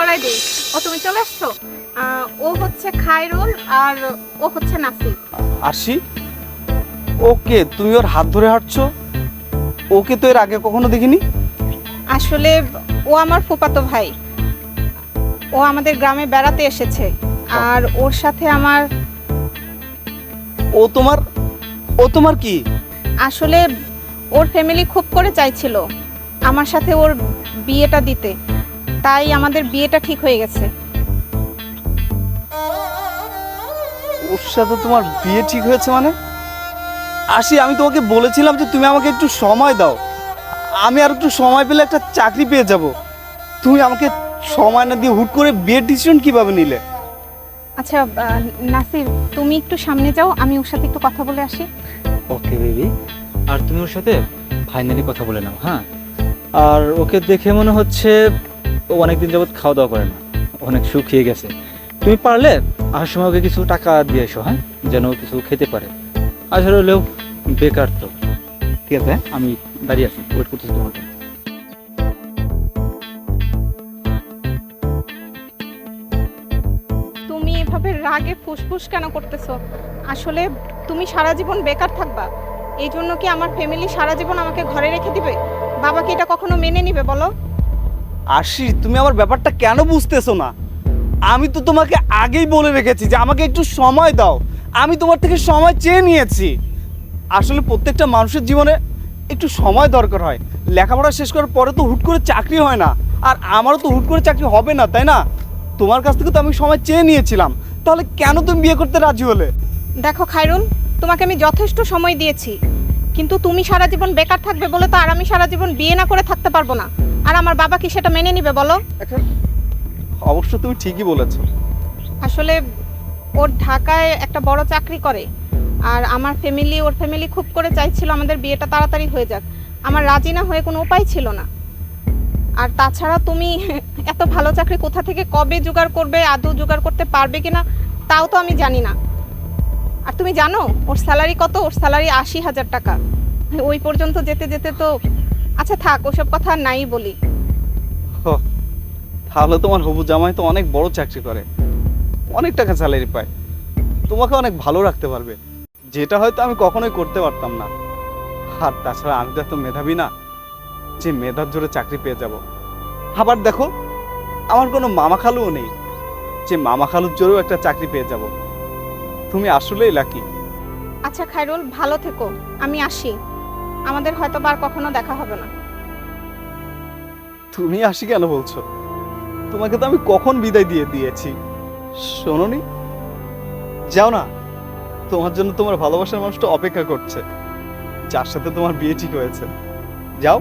জানাই দিই। ও তুমি চলে আসছো? ও হচ্ছে খায়রুল আর ও হচ্ছে নাসির। আরশি, ওকে তুমি ওর হাত ধরে হাঁটছো? ওকে তো এর আগে কখনো দেখিনি। আসলে ও আমার ফুফাতো ভাই। ও আমাদের গ্রামে বেড়াতে এসেছে আর ওর সাথে আমার ও তোমার কি? আসলে ওর ফ্যামিলি খুব করে চাইছিল আমার সাথে ওর বিয়েটা দিতে, তাই আমাদের বিয়েটা ঠিক হয়ে গেছে। ওর সাথে তোমার বিয়ে ঠিক হয়েছে মানে? আরশি, আমি তোমাকে বলেছিলাম যে তুমি আমাকে একটু সময় দাও, আমি আর একটু সময় পেলে একটা চাকরি পেয়ে যাব। তুমি আমাকে সময় না দিয়ে হুট করে বিয়ের ডিসিশন কিভাবে নিলে? আচ্ছা নাসির, তুমি একটু সামনে যাও, আমি ওর সাথে একটু কথা বলে আসি। ওকে বেবি, আর তুমি ওর সাথে ফাইনালি কথা বলে নাও, হ্যাঁ? আর ওকে দেখে মনে হচ্ছে ও অনেকদিন যাবত খাওয়া দাওয়া করে না, অনেক শুকিয়ে গেছে। তুমি পারলে আসার সময় ওকে কিছু টাকা দিয়ে এসো, হ্যাঁ, যেন ও কিছু খেতে পারে। আসলে হলেও বেকার তো। ঠিক আছে, আমি দাঁড়িয়ে আছি, ওয়েট করতেছি তোমার জন্য। তুমি এভাবে রাগে ফুসফুস কেন করতেছো? আসলে তুমি সারা জীবন বেকার থাকবা, এই জন্য কি আমার ফ্যামিলি সারা জীবন আমাকে ঘরে রেখে দিবে? বাবা কি এটা কখনো মেনে নিবে বলো? আরশি, তুমি আমার ব্যাপারটা কেন বুঝতেছো না? আমি তো তোমাকে আগেই বলে রেখেছি যে আমাকে একটু সময় দাও। আমি তোমার থেকে সময় চেয়ে নিয়েছি। আসলে প্রত্যেকটা মানুষের জীবনে একটু সময় দরকার হয়। লেখাপড়া শেষ করার পরে তো হুট করে চাকরি হয় না, আর আমারও তো হুট করে চাকরি হবে না, তাই না? তোমার কাছ থেকে তো আমি সময় চেয়ে নিয়েছিলাম, তাহলে কেন তুমি বিয়ে করতে রাজি হলে? দেখো খায়রুল, তোমাকে আমি যথেষ্ট সময় দিয়েছি, কিন্তু তুমি সারা জীবন বেকার থাকবে বলে তো আর আমি সারা জীবন বিয়ে না করে থাকতে পারবো না। আর আমার বাবা কি সেটা মেনে নিবে বলো? এখন অবশ্য তুমি ঠিকই বলেছো। আসলে ওর ঢাকায় একটা বড় চাকরি করে, আর আমার ফ্যামিলি ওর ফ্যামিলি খুব করে চাইছিল আমাদের বিয়েটা তাড়াতাড়ি হয়ে যাক। আমার রাজি না হয়ে কোনো উপায় ছিল না। আর তাছাড়া তুমি এত ভালো চাকরি কোথা থেকে কবে জোগাড় করবে, আদৌ জোগাড় করতে পারবে কিনা তাও তো আমি জানি না। আর তুমি জানো ওর স্যালারি কত? ওর স্যালারি ৮০,০০০ টাকা। ওই পর্যন্ত যেতে যেতে তো, আচ্ছা থাক, ওসব কথা আর নাই বলি। হ, তাহলে তোমার হবু জামাই তো অনেক বড় চাকরি করে, অনেক টাকা স্যালারি পায়, তোমাকে অনেক ভালো রাখতে পারবে, যেটা হয়তো আমি কখনোই করতে পারতাম না। আর তাছাড়া আমি তো এত মেধাবী না যে মেধার জোরে চাকরি পেয়ে যাব। আবার দেখো, আমার কোনো মামা খালুও নেই যে মামা খালুর জোরেও একটা চাকরি পেয়ে যাব। তুমি আসলেই লাকি। আচ্ছা খায়রুল, ভালো থেকো, আমি আসি। আমাদের হয়তো আর কখনো দেখা হবে না। তুমি আসি কেন বলছো? তোমাকে তো আমি কখন বিদায় দিয়ে দিয়েছি, শোনোনি? যাও না, তোমার জন্য তোমার ভালোবাসার মানুষটা অপেক্ষা করছে, যার সাথে তোমার বিয়ে ঠিক হয়েছে। যাও।